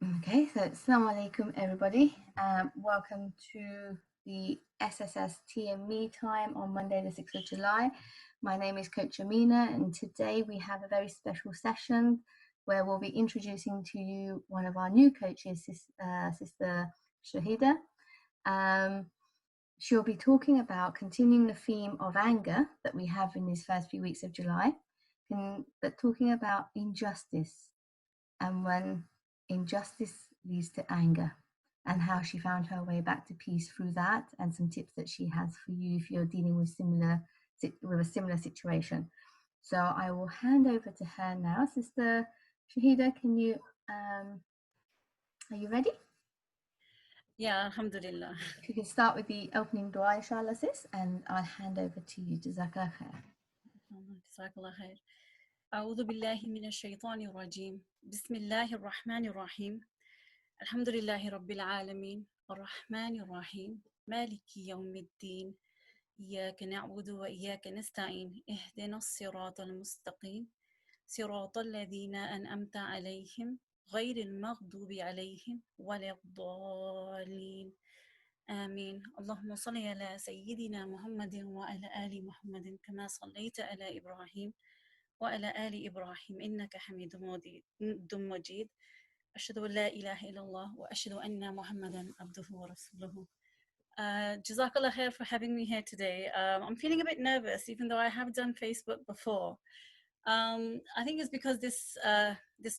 Okay, so Assalamu alaikum everybody. Welcome to the SSS TME time on Monday the 6th of July. My name is Coach Amina, and today we have a very special session where we'll be introducing to you one of our new coaches, Sister Shahida. She'll be talking about continuing the theme of anger that we have in these first few weeks of July, but talking about injustice and when injustice leads to anger, and how she found her way back to peace through that, and some tips that she has for you if you're dealing with a similar situation. So I will hand over to her now. Sister Shahida, are you ready? Yeah, Alhamdulillah. If you can start with the opening dua, inshallah, sis, and I'll hand over to you. Jazakallah khair. Jazakallah khair. أعوذ بالله من الشيطان الرجيم. بسم الله الرحمن الرحيم. الحمد لله رب العالمين الرحمن الرحيم مالك يوم الدين إياك نعبد وإياك نستعين اهدنا الصراط المستقيم صراط الذين أنعمت عليهم غير المغضوب عليهم ولا الضالين آمين. اللهم صل على سيدنا محمد وعلى آل محمد كما صليت على إبراهيم وعلى آل إبراهيم إنك حميد مجيد. أشهد أن لا إله إلا الله وأشهد أن محمدا عبده ورسوله. Jazakallah khair for having me here today. I'm feeling a bit nervous, even though I have done Facebook before. I think it's because this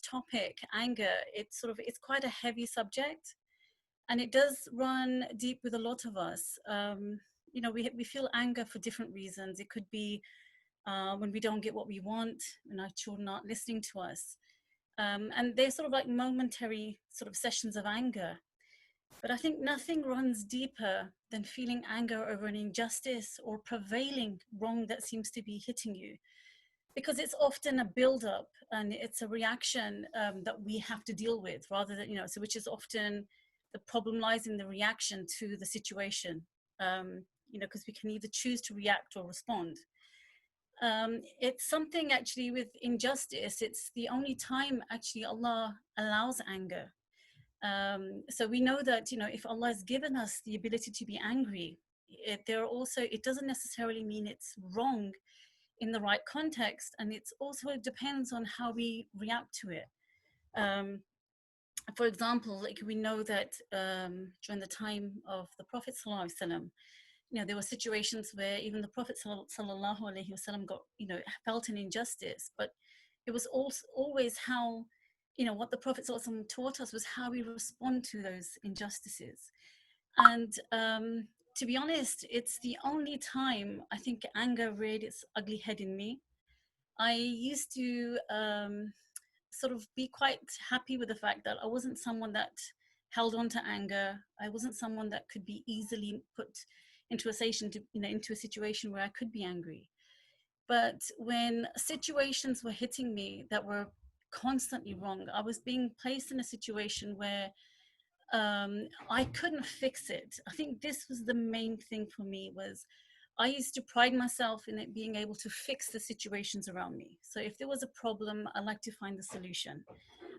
topic, anger, it's quite a heavy subject, and it does run deep with a lot of us. We feel anger for different reasons. It could be when we don't get what we want, when our children aren't listening to us. And they're sort of like momentary sort of sessions of anger. But I think nothing runs deeper than feeling anger over an injustice or prevailing wrong that seems to be hitting you. Because it's often a build-up and it's a reaction that we have to deal with rather than, so which is often the problem lies in the reaction to the situation, because we can either choose to react or respond. It's something actually with injustice, it's the only time actually Allah allows anger. So we know that, if Allah has given us the ability to be angry, it doesn't necessarily mean it's wrong in the right context, and it depends on how we react to it. For example, like we know that during the time of the Prophet ﷺ, there were situations where even the Prophet ﷺ got, felt an injustice, but it was also always how, what the Prophet ﷺ taught us was how we respond to those injustices. And to be honest, it's the only time I think anger reared its ugly head in me. I used to sort of be quite happy with the fact that I wasn't someone that held on to anger. I wasn't someone that could be easily put into a situation where I could be angry. But when situations were hitting me that were constantly wrong, I was being placed in a situation where I couldn't fix it. I think this was the main thing for me. Was I used to pride myself in it being able to fix the situations around me. So if there was a problem, I like to find the solution.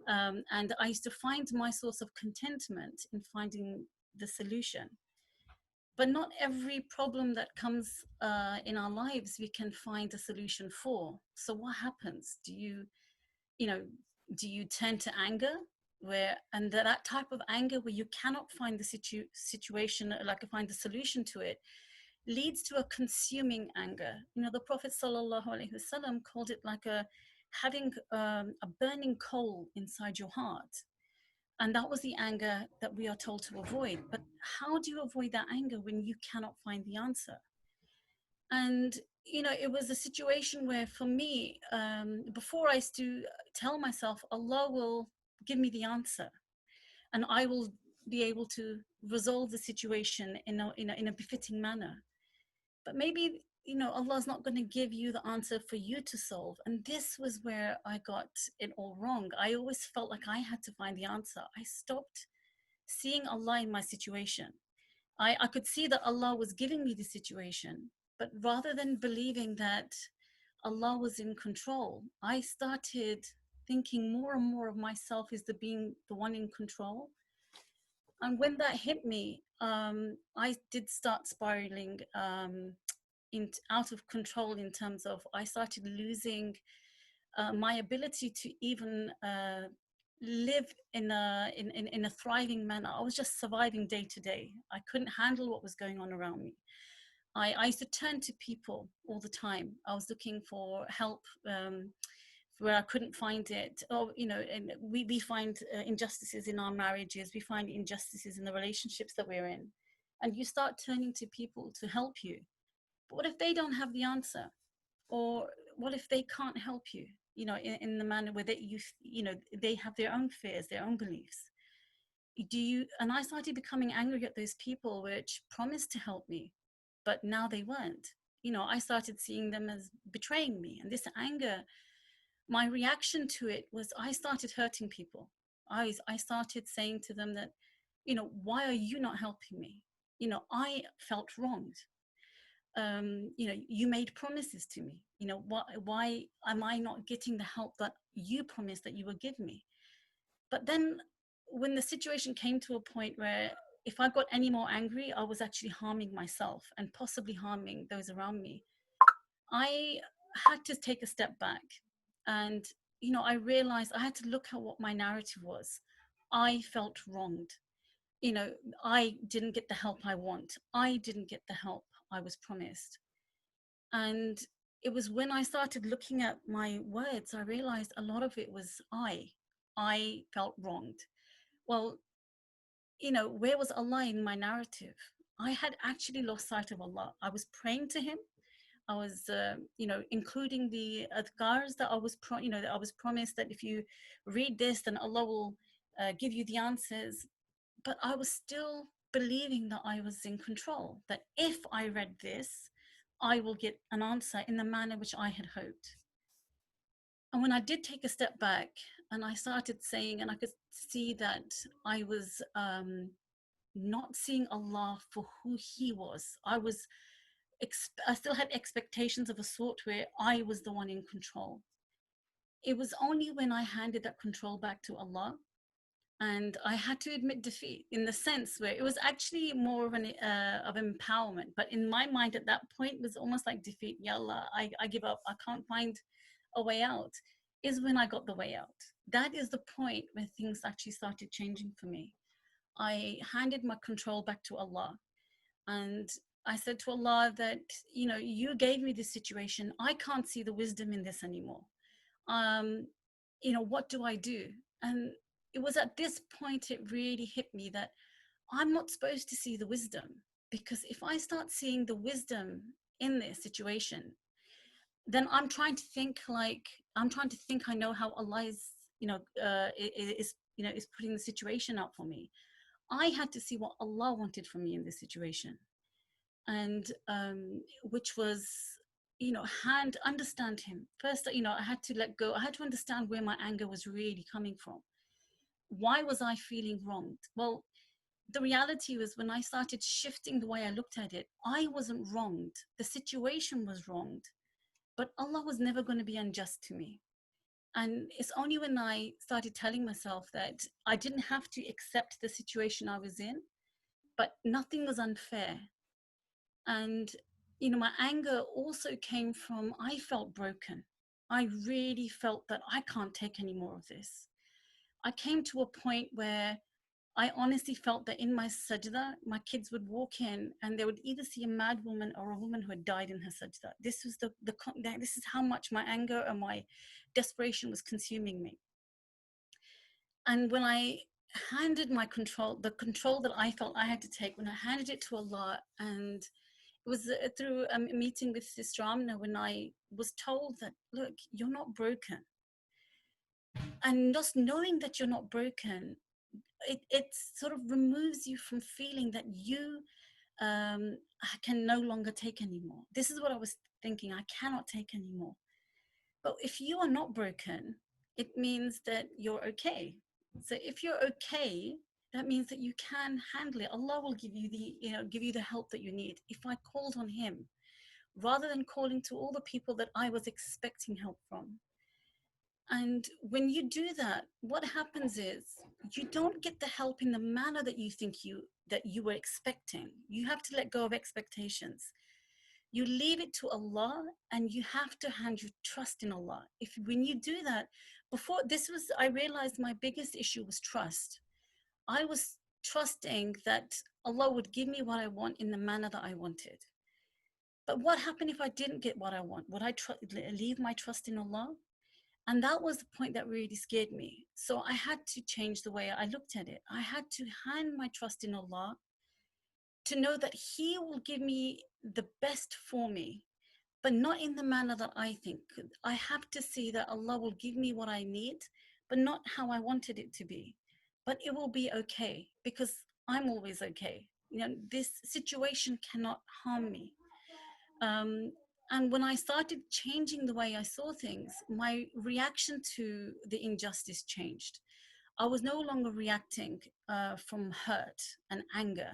And I used to find my source of contentment in finding the solution. But not every problem that comes in our lives we can find a solution for. So what happens? You know, do you turn to anger? And that type of anger where you cannot find the situation, like find the solution to it, leads to a consuming anger. The Prophet sallallahu alaihi wasallam called it like having a burning coal inside your heart. And that was the anger that we are told to avoid. But how do you avoid that anger when you cannot find the answer? And it was a situation where for me, before I used to tell myself, Allah will give me the answer and I will be able to resolve the situation in a befitting manner. But maybe, Allah's not going to give you the answer for you to solve. And this was where I got it all wrong. I always felt like I had to find the answer. I stopped seeing Allah in my situation. I could see that Allah was giving me the situation, but rather than believing that Allah was in control, I started thinking more and more of myself as the being the one in control. And when that hit me, I did start spiraling out of control, in terms of I started losing my ability to even live in a thriving manner. I was just surviving day to day. I couldn't handle what was going on around me. I used to turn to people all the time. I was looking for help where I couldn't find it. Or, you know, and we find injustices in our marriages, we find injustices in the relationships that we're in. And you start turning to people to help you. But what if they don't have the answer? Or what if they can't help you, you know, in the manner where you know, they have their own fears, their own beliefs? And I started becoming angry at those people which promised to help me, but now they weren't. You know, I started seeing them as betraying me. And this anger, my reaction to it was I started hurting people. I started saying to them that, you know, why are you not helping me? You know, I felt wronged. You know, you made promises to me. You know, why am I not getting the help that you promised that you would give me? But then when the situation came to a point where if I got any more angry, I was actually harming myself and possibly harming those around me, I had to take a step back. And, you know, I realized I had to look at what my narrative was. I felt wronged. You know, I didn't get the help I want. I didn't get the help I was promised. And it was when I started looking at my words, I realized a lot of it was I felt wronged. Well, you know, where was Allah in my narrative? I had actually lost sight of Allah. I was praying to Him. I was, you know, including the adhkars that you know, that I was promised that if you read this, then Allah will give you the answers. But I was still believing that I was in control, that if I read this, I will get an answer in the manner which I had hoped. And when I did take a step back and I started saying, and I could see that I was not seeing Allah for who He was. I still had expectations of a sort where I was the one in control. It was only when I handed that control back to Allah, and I had to admit defeat, in the sense where it was actually more of an of empowerment. But in my mind at that point, it was almost like defeat. Ya Allah, I give up. I can't find a way out. Is when I got the way out. That is the point where things actually started changing for me. I handed my control back to Allah, and I said to Allah that, you know, you gave me this situation. I can't see the wisdom in this anymore. Um, you know, what do I do? And it was at this point it really hit me that I'm not supposed to see the wisdom, because if I start seeing the wisdom in this situation, then I'm trying to think I know how Allah is, you know, is putting the situation out for me. I had to see what Allah wanted from me in this situation, and which was, you know, understand Him first. You know, I had to let go. I had to understand where my anger was really coming from. Why was I feeling wronged? Well, the reality was, when I started shifting the way I looked at it, I wasn't wronged. The situation was wronged, but Allah was never going to be unjust to me. And it's only when I started telling myself that I didn't have to accept the situation I was in, but nothing was unfair. And, you know, my anger also came from, I felt broken. I really felt that I can't take any more of this. I came to a point where I honestly felt that in my sajda, my kids would walk in and they would either see a mad woman or a woman who had died in her sajda. This was this is how much my anger and my desperation was consuming me. And when I handed the control that I felt I had to take, when I handed it to Allah, and it was through a meeting with Sister Amna, when I was told that, look, you're not broken. And just knowing that you're not broken, it sort of removes you from feeling that you can no longer take anymore. This is what I was thinking. I cannot take anymore. But if you are not broken, it means that you're okay. So if you're okay, that means that you can handle it. Allah will give you the help that you need. If I called on Him rather than calling to all the people that I was expecting help from, And when you do that, what happens is you don't get the help in the manner that you were expecting. You have to let go of expectations. You leave it to Allah, and you have to hand your trust in Allah. If when you do that, before this was, I realized my biggest issue was trust. I was trusting that Allah would give me what I want in the manner that I wanted. But what happened if I didn't get what I want? Would I leave my trust in Allah? And that was the point that really scared me. So I had to change the way I looked at it. I had to hand my trust in Allah, to know that He will give me the best for me, but not in the manner that I think. I have to see that Allah will give me what I need, but not how I wanted it to be. But it will be okay, because I'm always okay. This situation cannot harm me. Um, and when I started changing the way I saw things, my reaction to the injustice changed. I was no longer reacting from hurt and anger,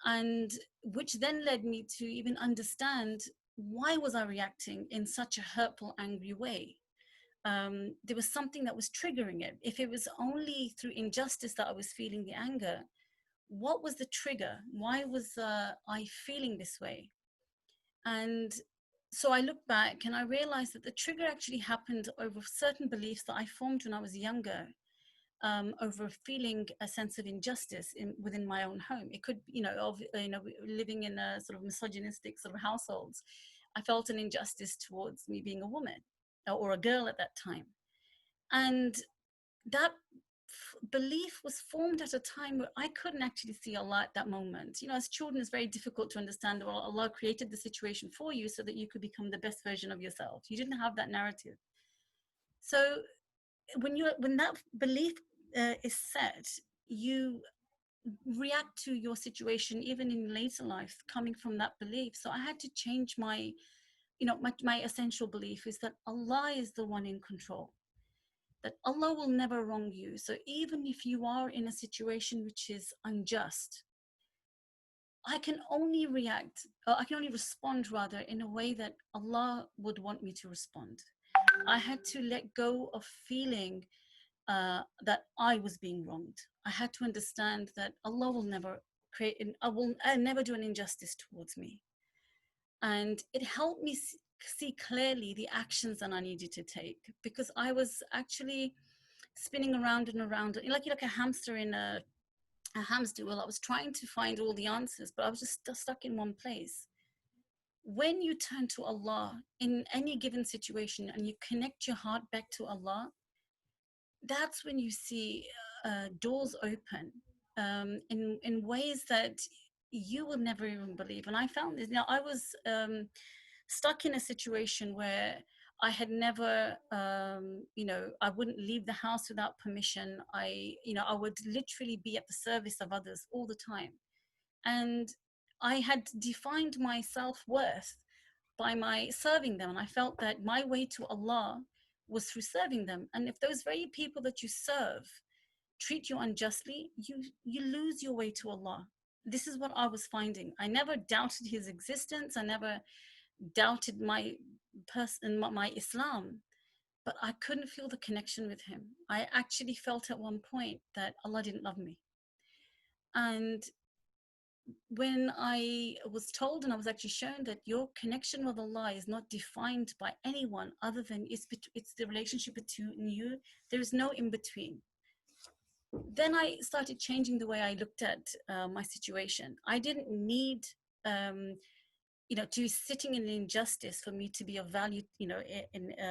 and which then led me to even understand, why was I reacting in such a hurtful, angry way? There was something that was triggering it. If it was only through injustice that I was feeling the anger, what was the trigger? Why was I feeling this way? And so I look back and I realized that the trigger actually happened over certain beliefs that I formed when I was younger, over feeling a sense of injustice within my own home. It could, living in a sort of misogynistic sort of households, I felt an injustice towards me being a woman or a girl at that time. And that belief was formed at a time where I couldn't actually see Allah at that moment. As children, it's very difficult to understand, well, Allah created the situation for you so that you could become the best version of yourself. You didn't have that narrative. So when that belief is set, you react to your situation even in later life coming from that belief. So I had to change my essential belief is that Allah is the one in control, that Allah will never wrong you. So even if you are in a situation which is unjust, I can only respond rather in a way that Allah would want me to respond. I had to let go of feeling that I was being wronged. I had to understand that Allah will never never do an injustice towards me. And it helped me see clearly the actions that I needed to take, because I was actually spinning around and around, like a hamster in a hamster wheel. I was trying to find all the answers, but I was just stuck in one place. When you turn to Allah in any given situation and you connect your heart back to Allah, that's when you see doors open in ways that you will never even believe. And I found this. I was stuck in a situation where I had never, I wouldn't leave the house without permission. I would literally be at the service of others all the time. And I had defined my self-worth by my serving them. And I felt that my way to Allah was through serving them. And if those very people that you serve treat you unjustly, you lose your way to Allah. This is what I was finding. I never doubted His existence. I never doubted my Islam, but I couldn't feel the connection with Him. I actually felt at one point that Allah didn't love me. And when I was told and I was actually shown that your connection with Allah is not defined by anyone other than it's the relationship between you, there is no in between. Then I started changing the way I looked at my situation. I didn't need to be sitting in injustice for me to be of value,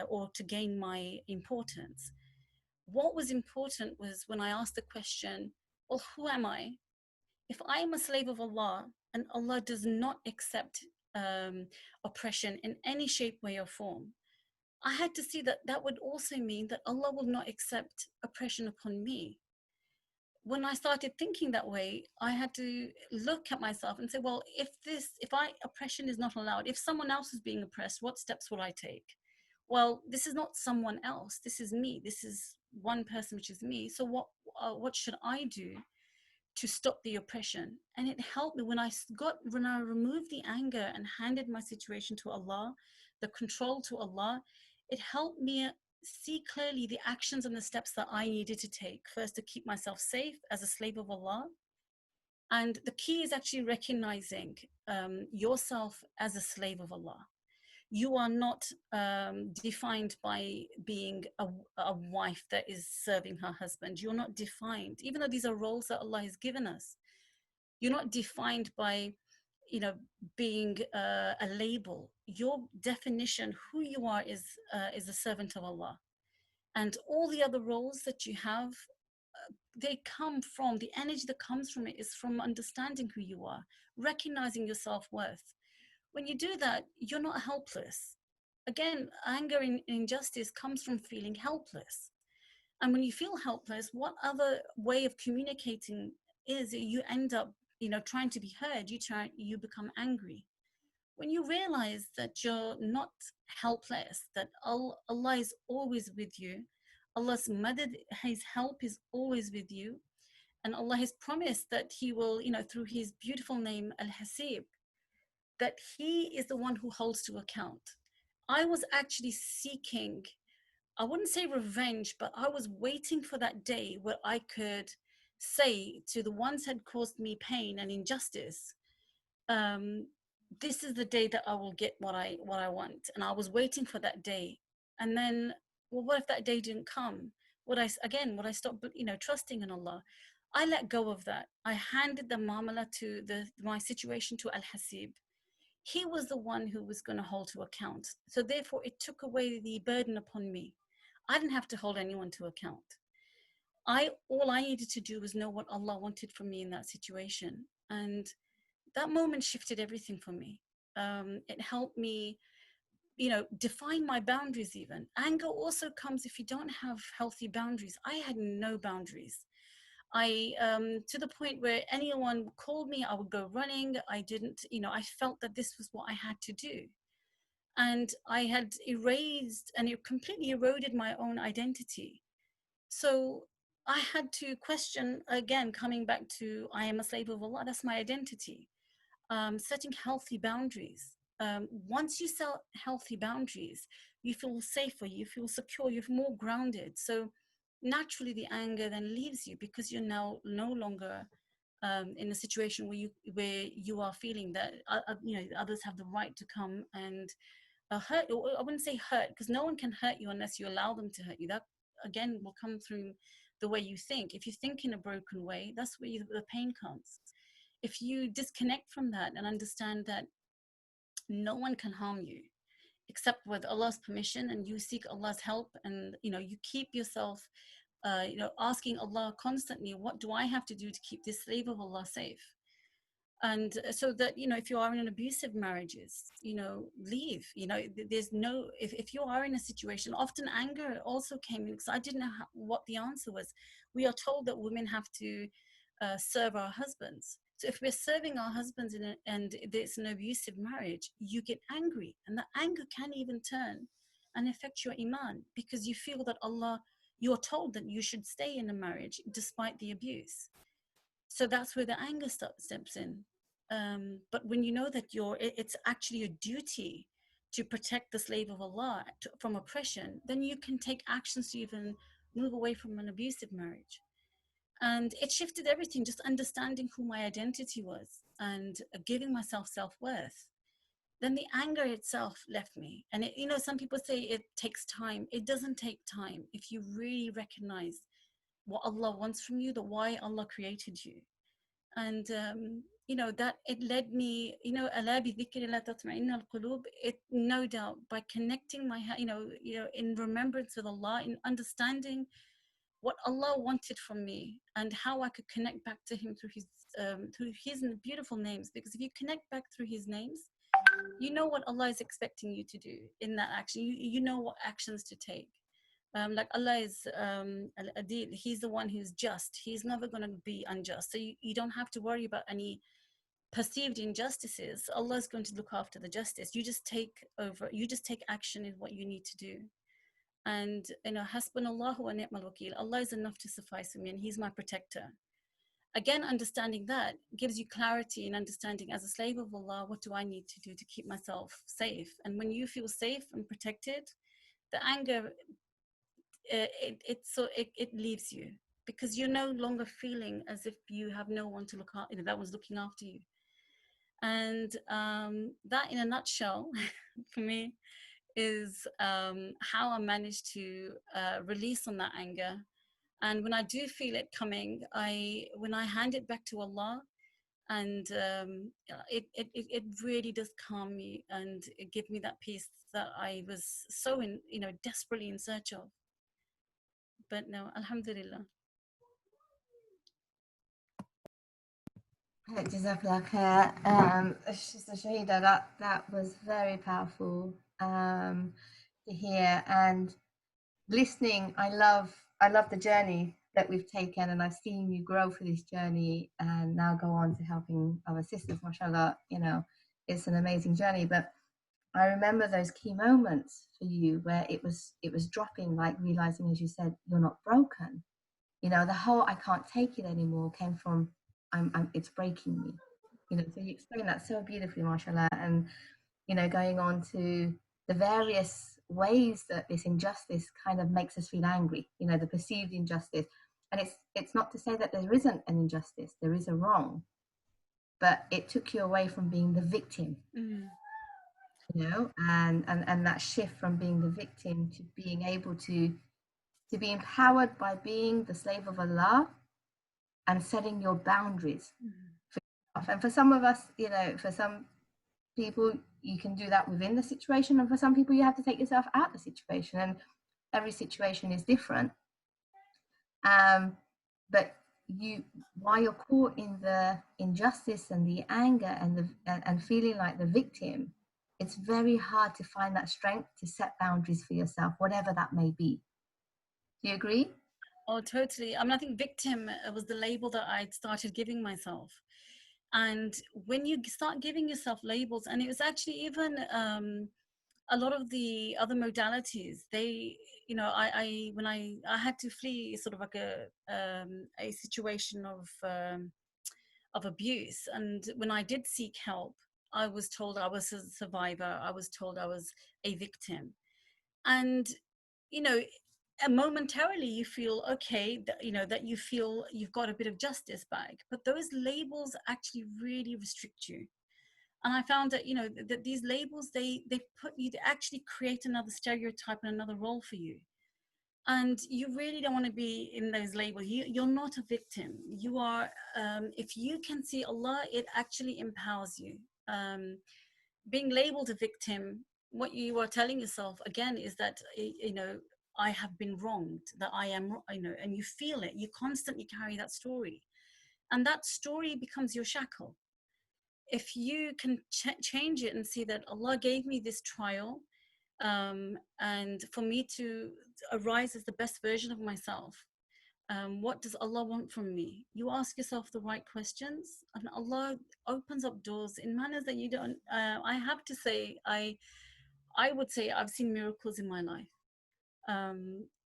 or to gain my importance. What was important was when I asked the question, well, who am I? If I am a slave of Allah and Allah does not accept oppression in any shape, way, or form, I had to see that that would also mean that Allah will not accept oppression upon me. When I started thinking that way, I had to look at myself and say, well, if oppression is not allowed, if someone else is being oppressed, what steps will I take? Well, this is not someone else. This is me. This is one person, which is me. So what should I do to stop the oppression? And it helped me when I removed the anger and handed my situation to Allah, the control to Allah. It helped me see clearly the actions and the steps that I needed to take first to keep myself safe as a slave of Allah. And the key is actually recognizing yourself as a slave of Allah. You are not defined by being a wife that is serving her husband. You're not defined, even though these are roles that Allah has given us. You're not defined by, you know, being a label. Your definition, who you are, is a servant of Allah. And all the other roles that you have, they come from the energy that comes from it is from understanding who you are, recognizing your self-worth. When you do that, you're not helpless. Again, anger and injustice comes from feeling helpless. And when you feel helpless, what other way of communicating is you end up, you know, trying to be heard. You become angry. When you realize that you're not helpless, that Allah is always with you, Allah's madad, His help is always with you, and Allah has promised that He will, you know, through His beautiful name Al-Hasib, that He is the one who holds to account. I was actually seeking, I wouldn't say revenge, but I was waiting for that day where I could say to the ones who had caused me pain and injustice, this is the day that I will get what I want. And I was waiting for that day. And then, well, what if that day didn't come? Would I stop, you know, trusting in Allah? I let go of that. I handed the muamala to my situation to Al-Hasib. He was the one who was going to hold to account. So therefore, it took away the burden upon me. I didn't have to hold anyone to account. All I needed to do was know what Allah wanted from me in that situation. And that moment shifted everything for me. It helped me, you know, define my boundaries even. Anger also comes if you don't have healthy boundaries. I had no boundaries. To the point where anyone called me, I would go running. I didn't, you know, I felt that this was what I had to do. And I had erased and it completely eroded my own identity. So I had to question again, coming back to I am a slave of Allah, that's my identity. Setting healthy boundaries. Once you set healthy boundaries, you feel safer, you feel secure, you're more grounded. So naturally the anger then leaves you because you're now no longer in a situation where you are feeling that you know, others have the right to come and hurt. I wouldn't say hurt, because no one can hurt you unless you allow them to hurt you. That again will come through the way you think. If you think in a broken way, that's where the pain comes. If you disconnect from that and understand that no one can harm you except with Allah's permission, and you seek Allah's help, and you know, you keep yourself you know, asking Allah constantly, what do I have to do to keep this slave of Allah safe? And so that, you know, if you are in an abusive marriages, you know, leave. You know, there's no, if you are in a situation, often anger also came in because I didn't know what the answer was. We are told that women have to serve our husbands. So if we're serving our husbands and there's an abusive marriage, you get angry, and the anger can even turn and affect your iman, because you feel that Allah, you're told that you should stay in a marriage despite the abuse. So that's where the anger steps in. But when you know that it's actually a duty to protect the slave of Allah from oppression, then you can take actions to even move away from an abusive marriage. And it shifted everything, just understanding who my identity was and giving myself self-worth. Then the anger itself left me. And it, you know, some people say it takes time. It doesn't take time if you really recognize what Allah wants from you, the why Allah created you. And you know, that it led me, you know, ala bi dhikrillah tatma'innu al-qulub. It, no doubt, by connecting my, you know, in remembrance with Allah, in understanding what Allah wanted from me and how I could connect back to Him through His beautiful names. Because if you connect back through His names, you know what Allah is expecting you to do in that action. You know what actions to take. Like Allah is Al-Adil. He's the one who's just. He's never going to be unjust. So you don't have to worry about any perceived injustices. Allah is going to look after the justice. You just take over. You just take action in what you need to do. And you know, Hasbunallahu wa ni'mal wakeel. Allah is enough to suffice for me, and He's my protector. Again, understanding that gives you clarity and understanding, as a slave of Allah, what do I need to do to keep myself safe? And when you feel safe and protected, the anger it leaves you, because you're no longer feeling as if you have no one to look after, that one's looking after you. And that, in a nutshell, for me, is how I managed to release on that anger. And when I do feel it coming, when I hand it back to Allah, and it really does calm me and it give me that peace that I was so desperately in search of. But no, Alhamdulillah. Jazakallah khair. Sister Shahida, that was very powerful to hear. And listening, I love the journey that we've taken, and I've seen you grow through this journey and now go on to helping other sisters. MashaAllah, it's an amazing journey. But I remember those key moments for you where it was dropping, like realizing, as you said, you're not broken. The whole "I can't take it anymore" came from it's breaking me. So you explained that so beautifully, mashallah, and going on to the various ways that this injustice kind of makes us feel angry. The perceived injustice, and it's not to say that there isn't an injustice. There is a wrong, but it took you away from being the victim. And that shift from being the victim to being able to be empowered by being the slave of Allah and setting your boundaries for yourself. And for some of us, for some people, you can do that within the situation, and for some people, you have to take yourself out of the situation. And every situation is different. But while you're caught in the injustice and the anger and feeling like the victim, it's very hard to find that strength to set boundaries for yourself, whatever that may be. Do you agree? Oh, totally. I mean, I think victim was the label that I'd started giving myself. And when you start giving yourself labels, and it was actually even a lot of the other modalities, they, when I had to flee sort of like a situation of abuse. And when I did seek help, I was told I was a survivor. I was told I was a victim. And, you know, momentarily you feel okay, that you feel you've got a bit of justice back, but those labels actually really restrict you. And I found that, that these labels, they actually create another stereotype and another role for you. And you really don't want to be in those labels. You're not a victim. You are, if you can see Allah, it actually empowers you. Being labeled a victim, what you are telling yourself again is that, I have been wronged, that I am, and you feel it. You constantly carry that story. And that story becomes your shackle. If you can change it and see that Allah gave me this trial, and for me to arise as the best version of myself, what does Allah want from me? You ask yourself the right questions, and Allah opens up doors in manners that you don't. I have to say, I would say I've seen miracles in my life.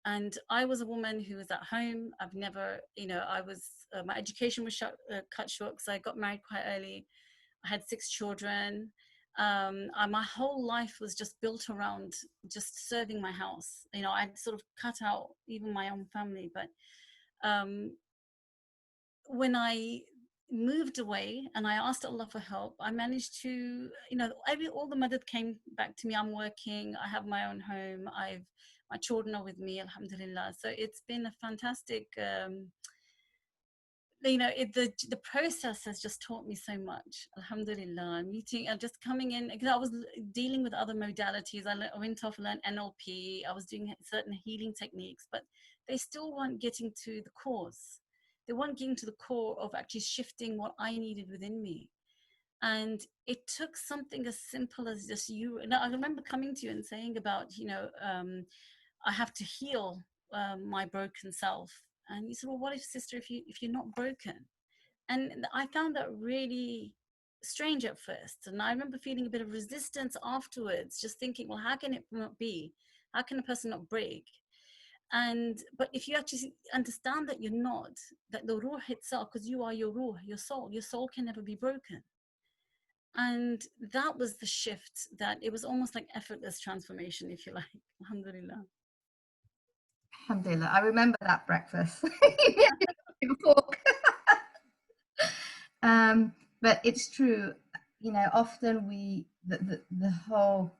And I was a woman who was at home. I've never, I was, my education was cut short because I got married quite early. I had 6 children. My whole life was just built around just serving my house. I'd sort of cut out even my own family. But when I moved away and I asked Allah for help, I managed to, all the madad came back to me. I'm working, I have my own home, my children are with me, alhamdulillah. So it's been a fantastic, the process has just taught me so much, alhamdulillah. Meeting and just coming in, because I was dealing with other modalities. I went off and learned NLP. I was doing certain healing techniques, but they still weren't getting to the cause. They weren't getting to the core of actually shifting what I needed within me. And it took something as simple as just you. And I remember coming to you and saying about, I have to heal my broken self. And you said, well, what if, sister, if you're not broken? And I found that really strange at first. And I remember feeling a bit of resistance afterwards, just thinking, well, how can it not be? How can a person not break? But if you actually understand that you're not, that the ruh itself, because you are your ruh, your soul can never be broken. And that was the shift, that it was almost like effortless transformation, if you like. Alhamdulillah. Alhamdulillah, I remember that breakfast. Pork. But it's true, you know, often the whole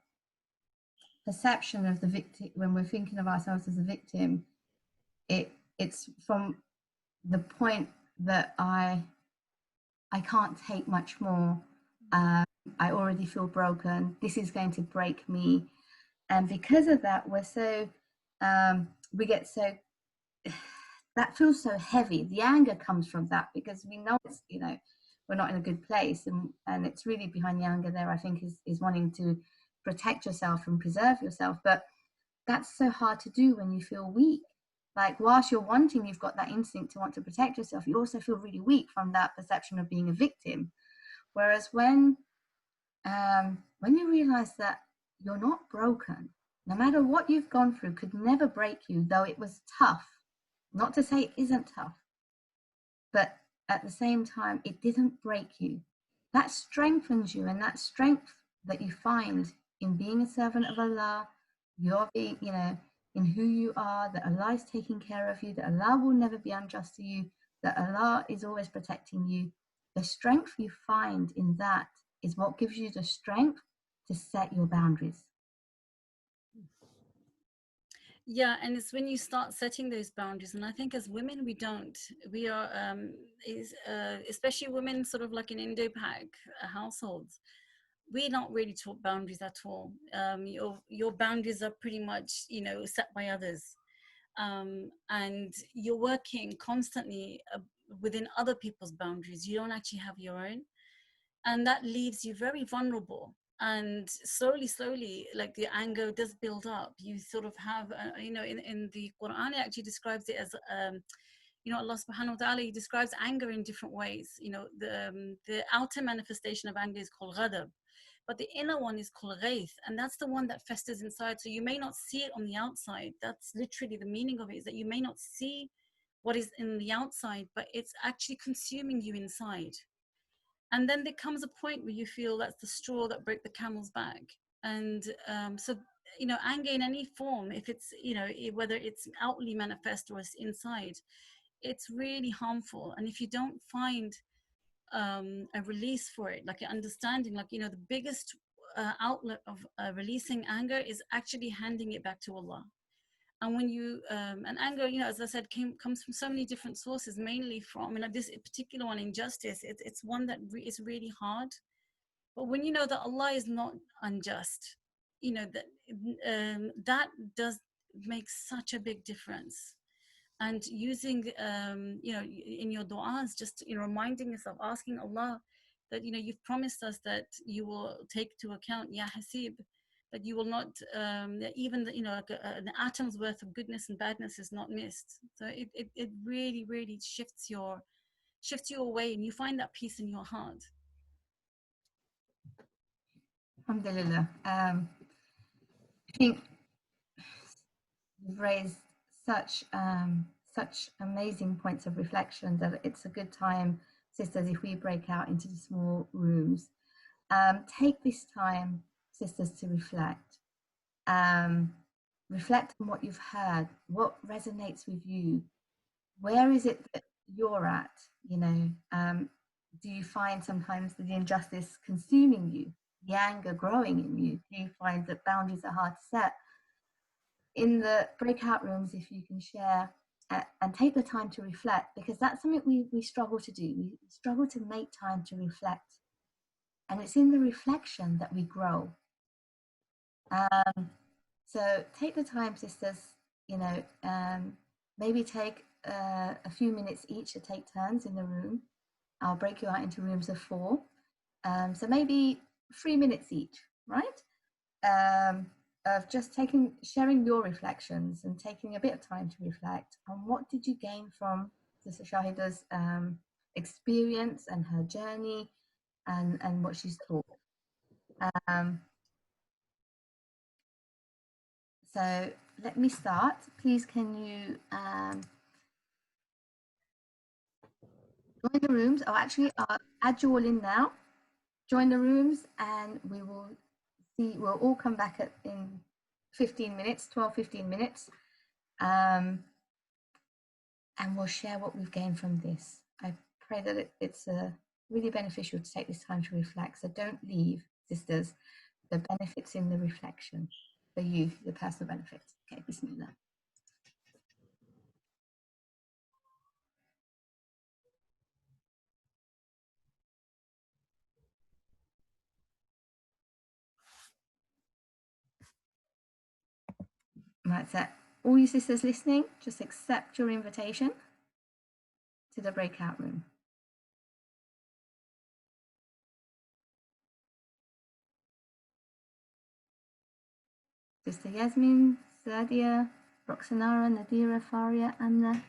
perception of the victim, when we're thinking of ourselves as a victim, it's from the point that I can't take much more. I already feel broken. This is going to break me, and because of that, we get so that feels so heavy. The anger comes from that because we know it's, you know, we're not in a good place, and it's really behind the anger there, I think, is wanting to protect yourself and preserve yourself. But that's so hard to do when you feel weak. Like, whilst you're wanting, you've got that instinct to want to protect yourself, you also feel really weak from that perception of being a victim. Whereas when you realize that you're not broken, no matter what you've gone through could never break you, though it was tough. Not to say it isn't tough, but at the same time, it didn't break you. That strengthens you, and that strength that you find in being a servant of Allah, you're being, you know, in who you are, that Allah is taking care of you, that Allah will never be unjust to you, that Allah is always protecting you. The strength you find in that is what gives you the strength to set your boundaries. Yeah, and it's when you start setting those boundaries, and I think as women we are especially women sort of like in Indo-Pak households, we're not really taught boundaries at all. Your boundaries are pretty much, you know, set by others, and you're working constantly within other people's boundaries. You don't actually have your own, and that leaves you very vulnerable. And slowly, like the anger does build up. You sort of have, you know, in the Quran, it actually describes it as, you know, Allah subhanahu wa ta'ala, he describes anger in different ways. You know, the outer manifestation of anger is called ghadab, but the inner one is called ghaith, and that's the one that festers inside. So you may not see it on the outside. That's literally the meaning of it, is that you may not see what is in the outside, but it's actually consuming you inside. And then there comes a point where you feel that's the straw that broke the camel's back. And so, you know, anger in any form, if it's, you know, whether it's outwardly manifest or it's inside, it's really harmful. And if you don't find a release for it, like an understanding, like, you know, the biggest outlet of releasing anger is actually handing it back to Allah. And when you and anger, you know, as I said, comes from so many different sources, mainly from, and this particular one, injustice. It's one that is really hard. But when you know that Allah is not unjust, you know that that does make such a big difference. And using, you know, in your du'as, just, you know, reminding yourself, asking Allah that, you know, you've promised us that you will take to account, Ya Hasib, that you will not, even, you know, like an atom's worth of goodness and badness is not missed. So it really, really shifts you away, and you find that peace in your heart. Alhamdulillah. I think you've raised such amazing points of reflection that it's a good time, sisters, if we break out into the small rooms. Take this time, sisters, to reflect. Reflect on what you've heard, what resonates with you. Where is it that you're at? You know, do you find sometimes the injustice consuming you, the anger growing in you? Do you find that boundaries are hard to set? In the breakout rooms, if you can share and take the time to reflect, because that's something we struggle to do. We struggle to make time to reflect. And it's in the reflection that we grow. So take the time, sisters, you know, maybe take a few minutes each to take turns in the room. I'll break you out into rooms of 4. So maybe 3 minutes each, right? Of just sharing your reflections and taking a bit of time to reflect on what did you gain from Sister Shahida's experience and her journey and what she's taught. So let me start. Please, can you join the rooms? Oh, actually, I'll add you all in now. Join the rooms, and we will see. We'll all come back in 15 minutes, 12, 15 minutes. And we'll share what we've gained from this. I pray that it's really beneficial to take this time to reflect. So don't leave, sisters, the benefits in the reflection for you, the personal benefits. Okay, bismillah. Right, so all you sisters listening, just accept your invitation to the breakout room. Sister Yasmin, Sadia, Roxanara, Nadira, Faria, Amna,